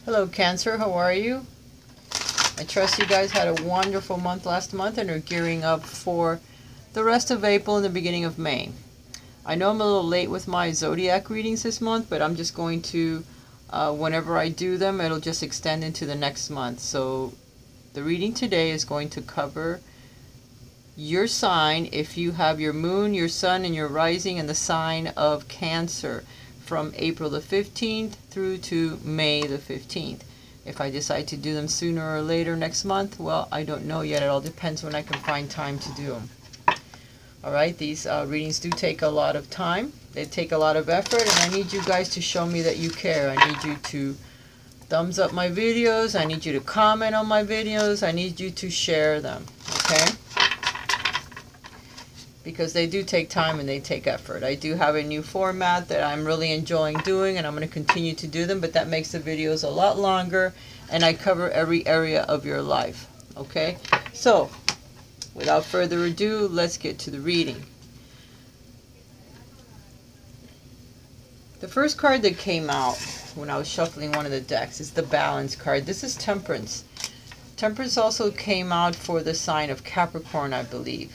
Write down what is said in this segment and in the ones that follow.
Hello Cancer, how are you? I trust you guys had a wonderful month last month and are gearing up for the rest of April and the beginning of May. I know I'm a little late with my zodiac readings this month, but I'm just going to, whenever I do them, it'll just extend into the next month. So the reading today is going to cover your sign if you have your moon, your sun, and your rising in the sign of Cancer, from April the 15th through to May the 15th. If I decide to do them sooner or later next month, well, I don't know yet. It all depends when I can find time to do them. Alright, these readings do take a lot of time. They take a lot of effort, and I need you guys to show me that you care. I need you to thumbs up my videos. I need you to comment on my videos. I need you to share them, okay? Because they do take time and they take effort. I do have a new format that I'm really enjoying doing, and I'm going to continue to do them, but that makes the videos a lot longer, and I cover every area of your life. Okay, so without further ado, let's get to the reading. The first card that came out when I was shuffling one of the decks is the Balance card. This is Temperance. Temperance also came out for the sign of Capricorn, I believe,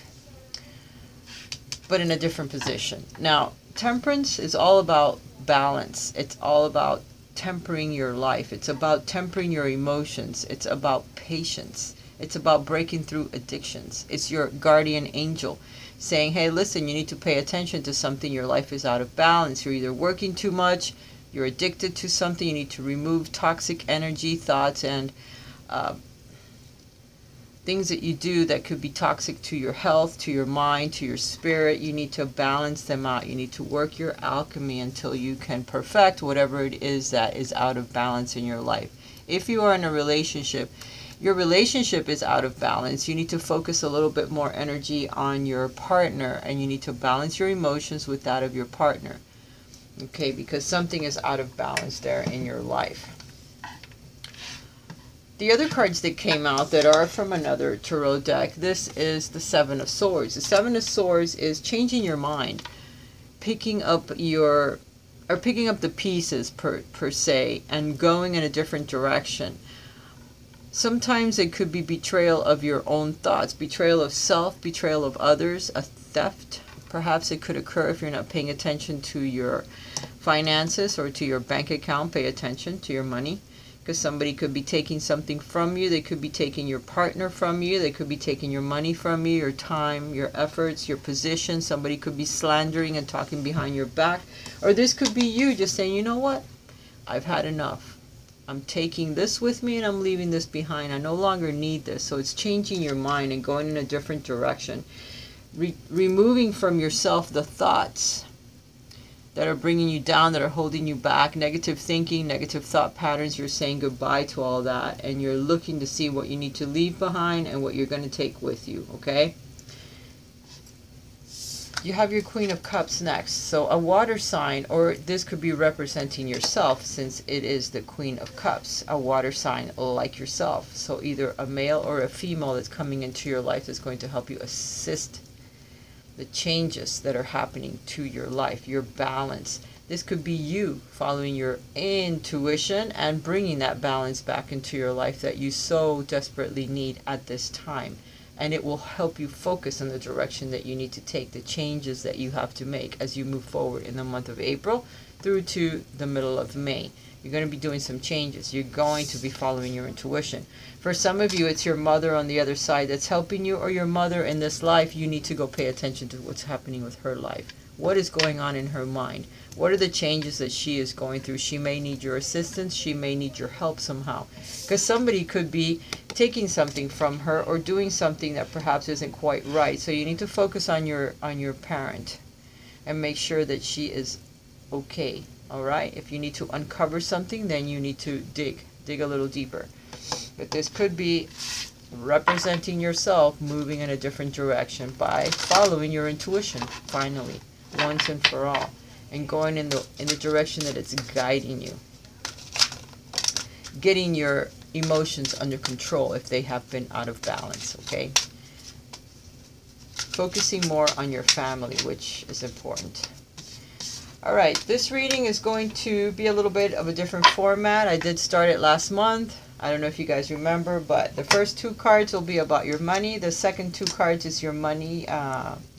but in a different position. Now, Temperance is all about balance. It's all about tempering your life. It's about tempering your emotions. It's about patience. It's about breaking through addictions. It's your guardian angel saying, hey, listen, you need to pay attention to something. Your life is out of balance. You're either working too much, you're addicted to something. You need to remove toxic energy, thoughts, and things that you do that could be toxic to your health, to your mind, to your spirit. You need to balance them out. You need to work your alchemy until you can perfect whatever it is that is out of balance in your life. If you are in a relationship, your relationship is out of balance, you need to focus a little bit more energy on your partner, and you need to balance your emotions with that of your partner. Okay, because something is out of balance there in your life. The other cards that came out that are from another tarot deck, this is the Seven of Swords. The Seven of Swords is changing your mind, picking up the pieces per se, and going in a different direction. Sometimes it could be betrayal of your own thoughts, betrayal of self, betrayal of others, a theft. Perhaps it could occur if you're not paying attention to your finances or to your bank account. Pay attention to your money, because somebody could be taking something from you. They could be taking your partner from you. They could be taking your money from you, your time, your efforts, your position. Somebody could be slandering and talking behind your back. Or this could be you just saying, you know what? I've had enough. I'm taking this with me and I'm leaving this behind. I no longer need this. So it's changing your mind and going in a different direction. Removing from yourself the thoughts that are bringing you down, that are holding you back, negative thinking, negative thought patterns. You're saying goodbye to all that, and you're looking to see what you need to leave behind and what you're going to take with you, okay? You have your Queen of Cups next. So a water sign, or this could be representing yourself, since it is the Queen of Cups, a water sign like yourself. So either a male or a female that's coming into your life that's going to help you assist the changes that are happening to your life, your balance. This could be you following your intuition and bringing that balance back into your life that you so desperately need at this time. And it will help you focus on the direction that you need to take, the changes that you have to make as you move forward in the month of April through to the middle of May. You're going to be doing some changes. You're going to be following your intuition. For some of you, it's your mother on the other side that's helping you, or your mother in this life. You need to go pay attention to what's happening with her life. What is going on in her mind? What are the changes that she is going through? She may need your assistance. She may need your help somehow. Because somebody could be taking something from her or doing something that perhaps isn't quite right. So you need to focus on your parent and make sure that she is okay. All right? If you need to uncover something, then you need to dig a little deeper. But this could be representing yourself moving in a different direction by following your intuition finally, once and for all, and going in the direction that it's guiding you. Getting your emotions under control if they have been out of balance, okay? Focusing more on your family, which is important. Alright, this reading is going to be a little bit of a different format. I did start it last month. I don't know if you guys remember, but the first 2 cards will be about your money. The second 2 cards is your money,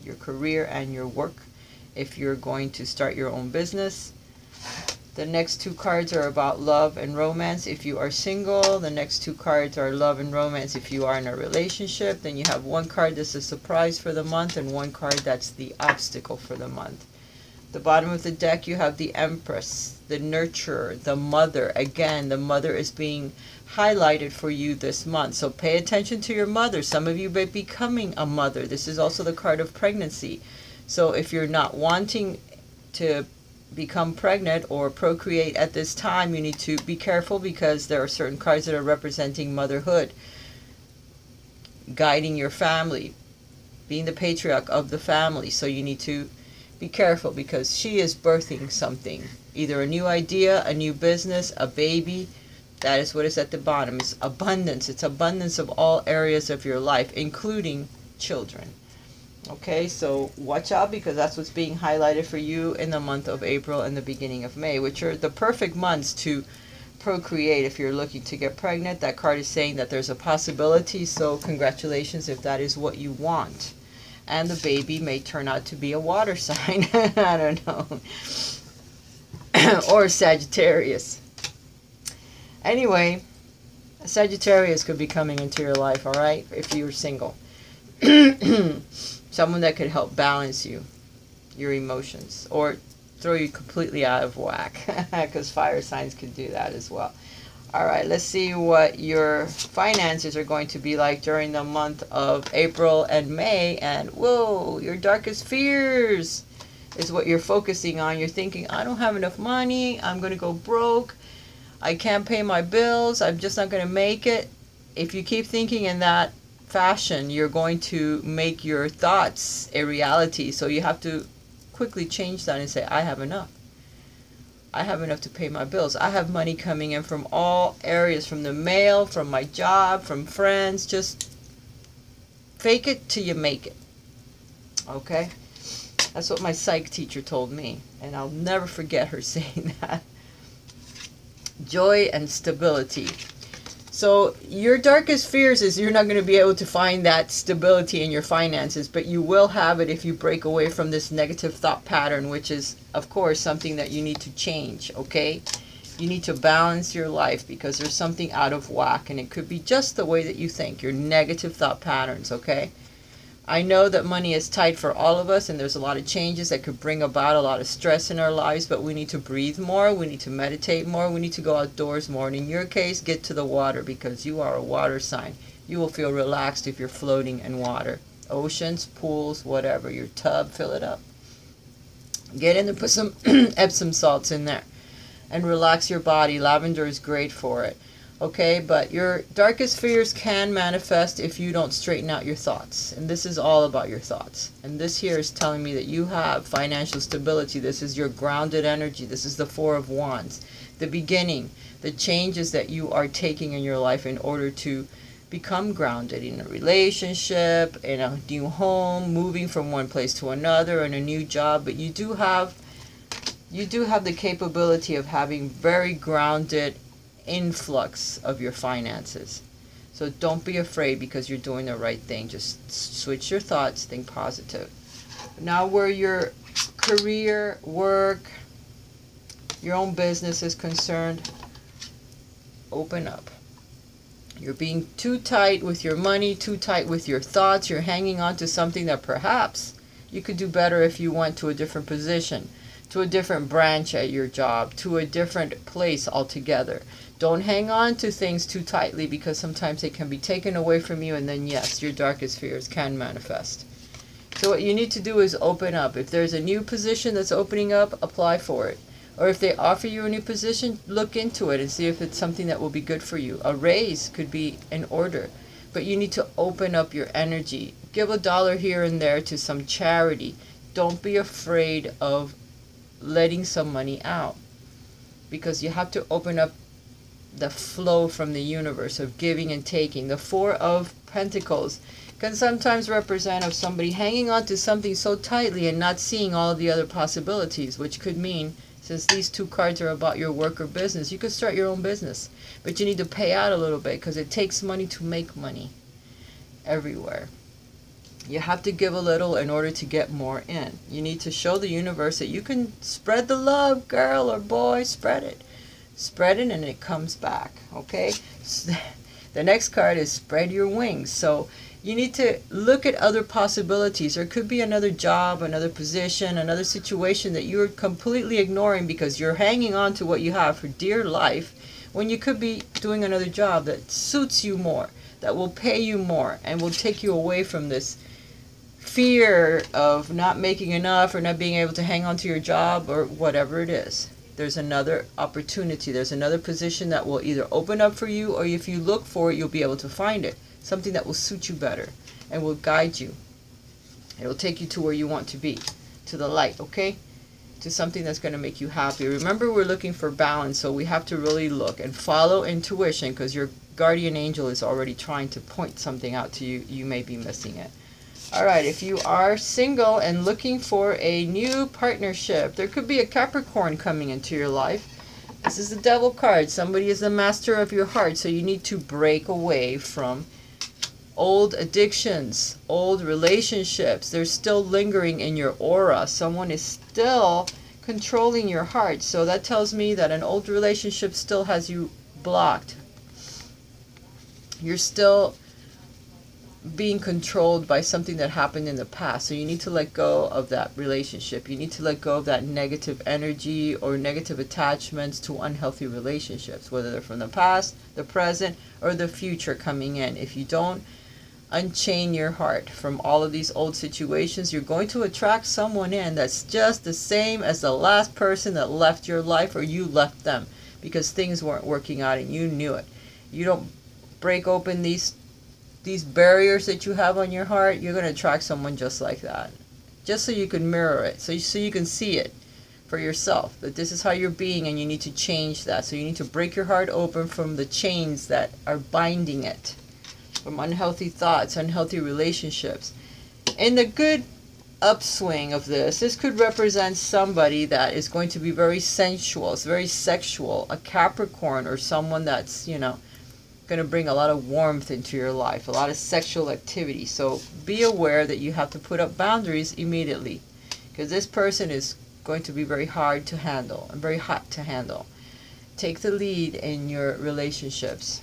your career, and your work if you're going to start your own business. The next 2 cards are about love and romance if you are single. The next 2 cards are love and romance if you are in a relationship. Then you have 1 card that's a surprise for the month and 1 card that's the obstacle for the month. The bottom of the deck, you have the Empress, the nurturer, the mother. Again, the mother is being highlighted for you this month. So pay attention to your mother. Some of you may be becoming a mother. This is also the card of pregnancy. So if you're not wanting to become pregnant or procreate at this time, you need to be careful because there are certain cards that are representing motherhood, guiding your family, being the patriarch of the family. So you need to be careful because she is birthing something, either a new idea, a new business, a baby. That is what is at the bottom. It's abundance. It's abundance of all areas of your life, including children. Okay, so watch out because that's what's being highlighted for you in the month of April and the beginning of May, which are the perfect months to procreate if you're looking to get pregnant. That card is saying that there's a possibility, so congratulations if that is what you want. And the baby may turn out to be a water sign. I don't know. Or Sagittarius. Anyway, Sagittarius could be coming into your life, all right, if you're single. Someone that could help balance you, your emotions, or throw you completely out of whack, because fire signs can do that as well. All right, let's see what your finances are going to be like during the month of April and May. And whoa, your darkest fears is what you're focusing on. You're thinking, I don't have enough money. I'm going to go broke. I can't pay my bills. I'm just not going to make it. If you keep thinking in that fashion, you're going to make your thoughts a reality. So you have to quickly change that and say, I have enough. I have enough to pay my bills. I have money coming in from all areas, from the mail, from my job, from friends. Just fake it till you make it. Okay? That's what my psych teacher told me. And I'll never forget her saying that. Joy and stability. So your darkest fears is you're not going to be able to find that stability in your finances, but you will have it if you break away from this negative thought pattern, which is, of course, something that you need to change, okay? You need to balance your life because there's something out of whack, and it could be just the way that you think, your negative thought patterns, okay? I know that money is tight for all of us, and there's a lot of changes that could bring about a lot of stress in our lives, but we need to breathe more, we need to meditate more, we need to go outdoors more, and in your case, get to the water because you are a water sign. You will feel relaxed if you're floating in water. Oceans, pools, whatever, your tub, fill it up. Get in and put some Epsom salts in there and relax your body. Lavender is great for it. Okay, but your darkest fears can manifest if you don't straighten out your thoughts. And this is all about your thoughts. And this here is telling me that you have financial stability. This is your grounded energy. This is the Four of Wands. The beginning, the changes that you are taking in your life in order to become grounded in a relationship, in a new home, moving from one place to another, in a new job. But you do have the capability of having very grounded influx of your finances. So don't be afraid because you're doing the right thing. Just switch your thoughts, think positive. Now where your career, work, your own business is concerned, open up. You're being too tight with your money, too tight with your thoughts. You're hanging on to something that perhaps you could do better if you went to a different position, to a different branch at your job, to a different place altogether. Don't hang on to things too tightly because sometimes they can be taken away from you, and then yes, your darkest fears can manifest. So what you need to do is open up. If there's a new position that's opening up, apply for it. Or if they offer you a new position, look into it and see if it's something that will be good for you. A raise could be in order, but you need to open up your energy. Give $1 here and there to some charity. Don't be afraid of letting some money out because you have to open up the flow from the universe of giving and taking. The Four of Pentacles can sometimes represent of somebody hanging on to something so tightly and not seeing all of the other possibilities, which could mean, since these two cards are about your work or business, you could start your own business. But you need to pay out a little bit because it takes money to make money everywhere. You have to give a little in order to get more in. You need to show the universe that you can spread the love, girl or boy, spread it. Spread it and it comes back, okay? The next card is spread your wings. So you need to look at other possibilities. There could be another job, another position, another situation that you're completely ignoring because you're hanging on to what you have for dear life when you could be doing another job that suits you more, that will pay you more and will take you away from this fear of not making enough or not being able to hang on to your job or whatever it is. There's another opportunity. There's another position that will either open up for you, or if you look for it, you'll be able to find it. Something that will suit you better and will guide you. It will take you to where you want to be, to the light, okay? To something that's going to make you happy. Remember, we're looking for balance, so we have to really look and follow intuition because your guardian angel is already trying to point something out to you. You may be missing it. Alright, if you are single and looking for a new partnership, there could be a Capricorn coming into your life. This is the Devil card. Somebody is the master of your heart, so you need to break away from old addictions, old relationships. They're still lingering in your aura. Someone is still controlling your heart. So that tells me that an old relationship still has you blocked. You're still being controlled by something that happened in the past. So you need to let go of that relationship. You need to let go of that negative energy or negative attachments to unhealthy relationships, whether they're from the past, the present, or the future coming in. If you don't unchain your heart from all of these old situations, you're going to attract someone in that's just the same as the last person that left your life, or you left them because things weren't working out and you knew it. You don't break open these barriers that you have on your heart, you're going to attract someone just like that. Just so you can mirror it, so you can see it for yourself, that this is how you're being and you need to change that. So you need to break your heart open from the chains that are binding it, from unhealthy thoughts, unhealthy relationships. In the good upswing of this could represent somebody that is going to be very sensual, it's very sexual, a Capricorn, or someone that's, you know, going to bring a lot of warmth into your life, a lot of sexual activity. So be aware that you have to put up boundaries immediately, because this person is going to be very hard to handle and very hot to handle. Take the lead in your relationships.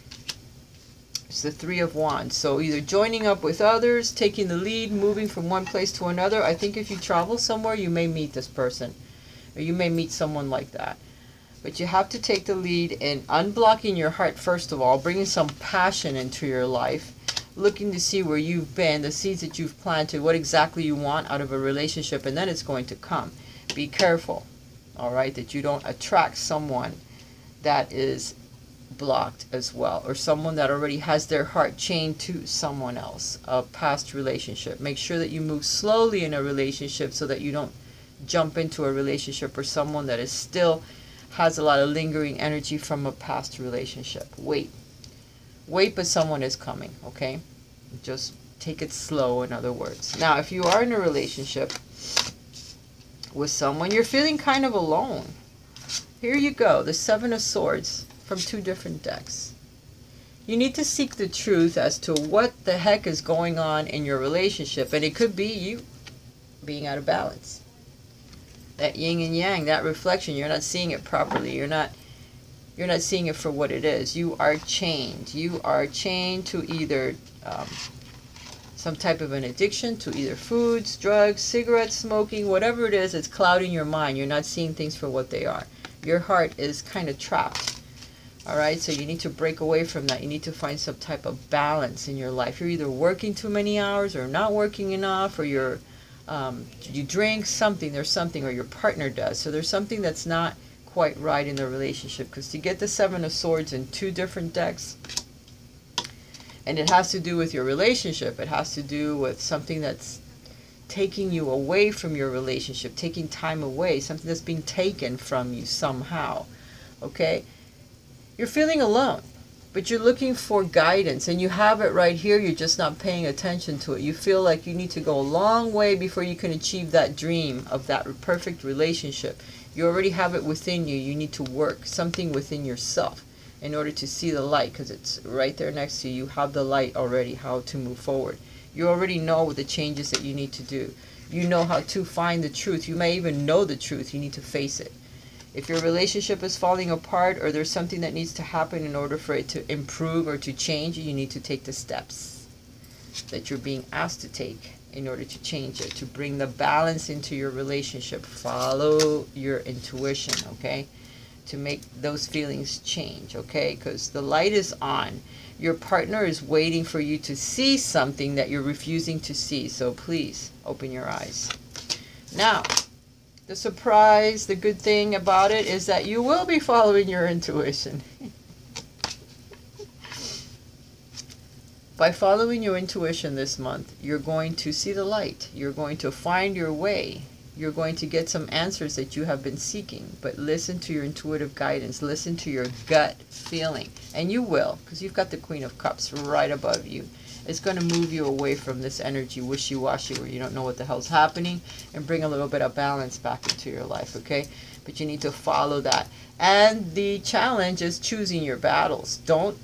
It's the Three of Wands. So either joining up with others, taking the lead, moving from one place to another. I think if you travel somewhere, you may meet this person, or you may meet someone like that. But you have to take the lead in unblocking your heart, first of all, bringing some passion into your life, looking to see where you've been, the seeds that you've planted, what exactly you want out of a relationship, and then it's going to come. Be careful, all right, that you don't attract someone that is blocked as well, or someone that already has their heart chained to someone else, a past relationship. Make sure that you move slowly in a relationship so that you don't jump into a relationship or someone that is still has a lot of lingering energy from a past relationship. Wait, but someone is coming, okay? Just take it slow, in other words. Now, if you are in a relationship with someone, you're feeling kind of alone. Here you go, the Seven of Swords from two different decks. You need to seek the truth as to what the heck is going on in your relationship, and it could be you being out of balance. That yin and yang, that reflection, you're not seeing it properly. You're not seeing it for what it is. You are chained. You are chained to either some type of an addiction, to either foods, drugs, cigarettes, smoking, whatever it is, it's clouding your mind. You're not seeing things for what they are. Your heart is kind of trapped. All right, so you need to break away from that. You need to find some type of balance in your life. You're either working too many hours or not working enough, or you drink something, there's something, or your partner does. So there's something that's not quite right in the relationship, because to get the Seven of Swords in two different decks, and it has to do with your relationship, it has to do with something that's taking you away from your relationship, taking time away, something that's being taken from you somehow, okay? You're feeling alone. But you're looking for guidance, and you have it right here. You're just not paying attention to it. You feel like you need to go a long way before you can achieve that dream of that perfect relationship. You already have it within you. You need to work something within yourself in order to see the light, because it's right there next to you. You have the light already, how to move forward. You already know the changes that you need to do. You know how to find the truth. You may even know the truth. You need to face it. If your relationship is falling apart, or there's something that needs to happen in order for it to improve or to change, you need to take the steps that you're being asked to take in order to change it, to bring the balance into your relationship. Follow your intuition, okay? To make those feelings change, okay? Because the light is on. Your partner is waiting for you to see something that you're refusing to see. So please open your eyes. Now, the surprise, the good thing about it is that you will be following your intuition. By following your intuition this month, you're going to see the light. You're going to find your way. You're going to get some answers that you have been seeking. But listen to your intuitive guidance. Listen to your gut feeling. And you will, because you've got the Queen of Cups right above you. It's going to move you away from this energy, wishy-washy, where you don't know what the hell's happening, and bring a little bit of balance back into your life, okay? But you need to follow that. And the challenge is choosing your battles. Don't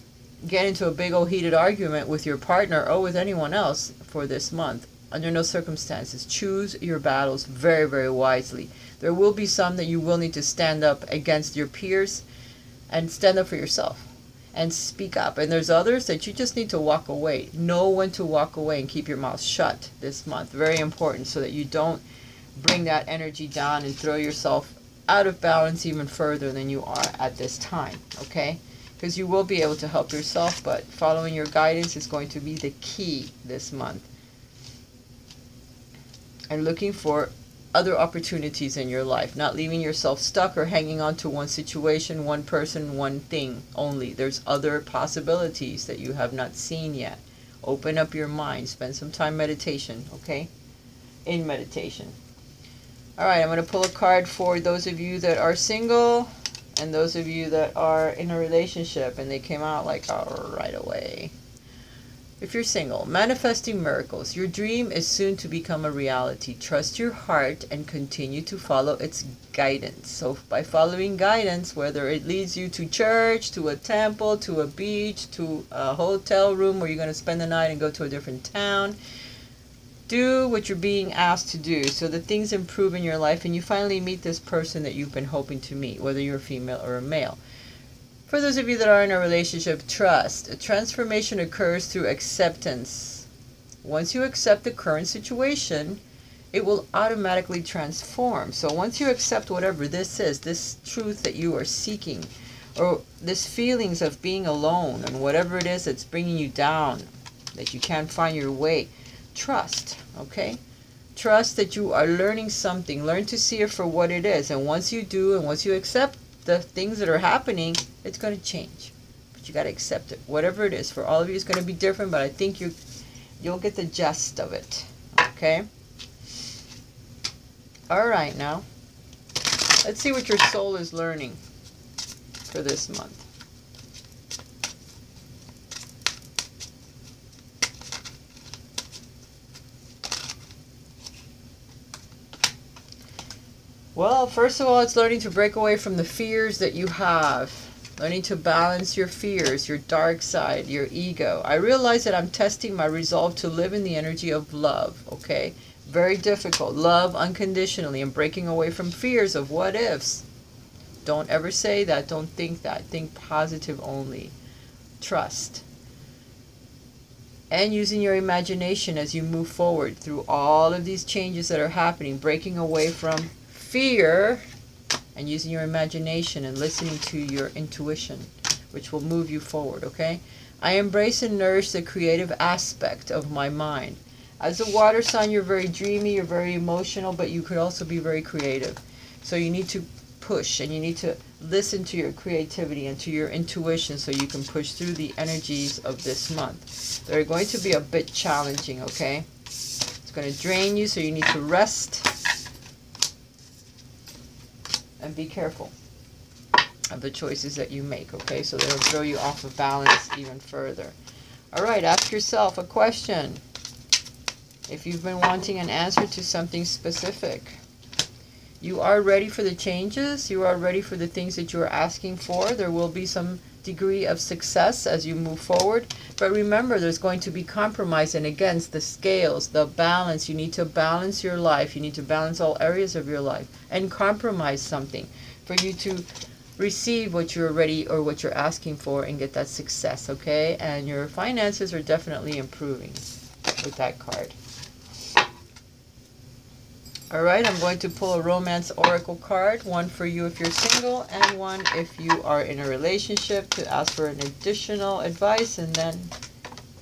get into a big old heated argument with your partner or with anyone else for this month. Under no circumstances. Choose your battles very, very wisely. There will be some that you will need to stand up against your peers and stand up for yourself and speak up. And there's others that you just need to walk away. Know when to walk away and keep your mouth shut this month. Very important, so that you don't bring that energy down and throw yourself out of balance even further than you are at this time, okay? Because you will be able to help yourself, but following your guidance is going to be the key this month. And looking for other opportunities in your life, not leaving yourself stuck or hanging on to one situation, one person, one thing only. There's other possibilities that you have not seen yet. Open up your mind. Spend some time meditation, okay? In meditation. All right, I'm going to pull a card for those of you that are single and those of you that are in a relationship, and they came out like right away. If you're single, manifesting miracles. Your dream is soon to become a reality. Trust your heart and continue to follow its guidance. So by following guidance, whether it leads you to church, to a temple, to a beach, to a hotel room where you're going to spend the night and go to a different town, do what you're being asked to do so that things improve in your life and you finally meet this person that you've been hoping to meet, whether you're a female or a male. For those of you that are in a relationship, trust. A transformation occurs through acceptance. Once you accept the current situation, it will automatically transform. So once you accept whatever this is, this truth that you are seeking, or this feelings of being alone, and whatever it is that's bringing you down, that you can't find your way, trust, okay? Trust that you are learning something. Learn to see it for what it is. And once you do, and once you accept the things that are happening, it's going to change. But you got to accept it. Whatever it is, for all of you, it's going to be different, but I think you'll get the gist of it. Okay? All right, now. Let's see what your soul is learning for this month. Well, first of all, it's learning to break away from the fears that you have. Learning to balance your fears, your dark side, your ego. I realize that I'm testing my resolve to live in the energy of love, okay? Very difficult. Love unconditionally and breaking away from fears of what ifs. Don't ever say that. Don't think that. Think positive only. Trust. And using your imagination as you move forward through all of these changes that are happening. Breaking away from fear and using your imagination and listening to your intuition, which will move you forward, okay? I embrace and nourish the creative aspect of my mind. As a water sign, you're very dreamy, you're very emotional, but you could also be very creative. So you need to push and you need to listen to your creativity and to your intuition so you can push through the energies of this month. They're going to be a bit challenging, okay? It's going to drain you, so you need to rest and be careful. of the choices that you make, okay? So they'll throw you off of balance even further. All right, ask yourself a question. If you've been wanting an answer to something specific, you are ready for the changes. You are ready for the things that you're asking for. There will be some degree of success as you move forward. But remember, there's going to be compromise. And again, the scales, the balance. You need to balance your life. You need to balance all areas of your life and compromise something for you to receive what you're ready or what you're asking for and get that success, okay? And your finances are definitely improving with that card. All right, I'm going to pull a romance oracle card, one for you if you're single and one if you are in a relationship, to ask for an additional advice, and then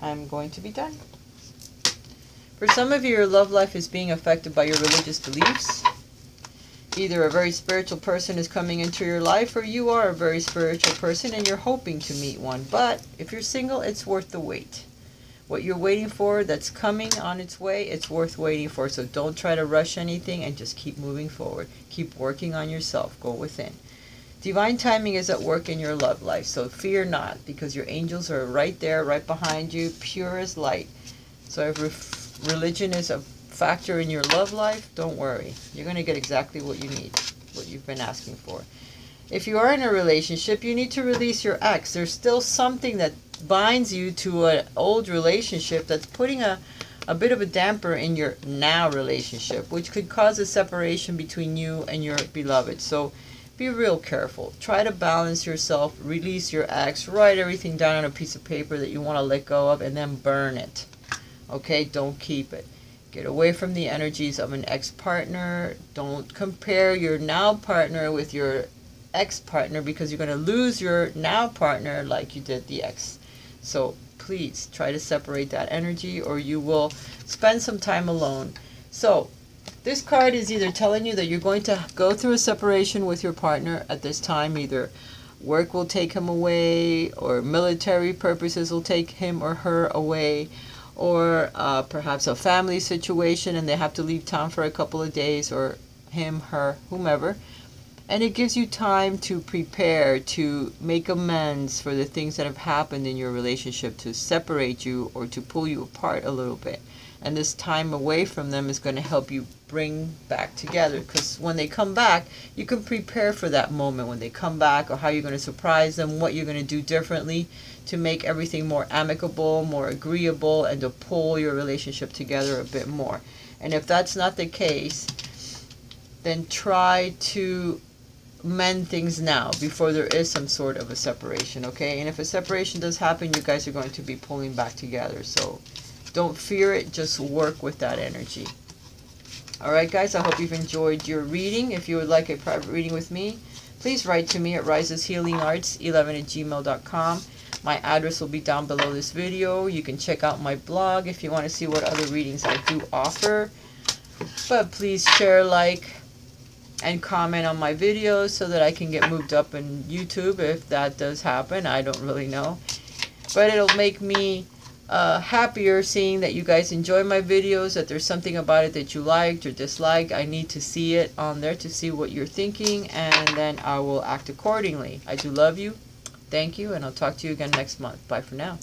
I'm going to be done. For some of you, your love life is being affected by your religious beliefs. Either a very spiritual person is coming into your life, or you are a very spiritual person and you're hoping to meet one. But if you're single, it's worth the wait. What you're waiting for that's coming on its way, it's worth waiting for. So don't try to rush anything and just keep moving forward. Keep working on yourself. Go within. Divine timing is at work in your love life. So fear not, because your angels are right there, right behind you, pure as light. So if religion is a factor in your love life, don't worry. You're going to get exactly what you need, what you've been asking for. If you are in a relationship, you need to release your ex. There's still something that binds you to an old relationship that's putting a bit of a damper in your now relationship, which could cause a separation between you and your beloved. So be real careful. Try to balance yourself, release your ex, write everything down on a piece of paper that you want to let go of, and then burn it. Okay, don't keep it. Get away from the energies of an ex-partner. Don't compare your now partner with your ex-partner, because you're going to lose your now partner like you did the ex. So please try to separate that energy, or you will spend some time alone. So this card is either telling you that you're going to go through a separation with your partner at this time. Either work will take him away, or military purposes will take him or her away, or perhaps a family situation and they have to leave town for a couple of days, or him, her, whomever. And it gives you time to prepare, to make amends for the things that have happened in your relationship, to separate you or to pull you apart a little bit. And this time away from them is going to help you bring back together, because when they come back, you can prepare for that moment when they come back, or how you're going to surprise them, what you're going to do differently to make everything more amicable, more agreeable, and to pull your relationship together a bit more. And if that's not the case, then try to mend things now before there is some sort of a separation, okay? And if a separation does happen, you guys are going to be pulling back together. So don't fear it, just work with that energy. Alright guys, I hope you've enjoyed your reading. If you would like a private reading with me, please write to me at risashealingarts11@gmail.com. My address will be down below this video. You can check out my blog if you want to see what other readings I do offer. But please share, like, and comment on my videos so that I can get moved up in YouTube if that does happen. I don't really know. But it'll make me happier seeing that you guys enjoy my videos, that there's something about it that you liked or disliked. I need to see it on there to see what you're thinking, and then I will act accordingly. I do love you. Thank you, and I'll talk to you again next month. Bye for now.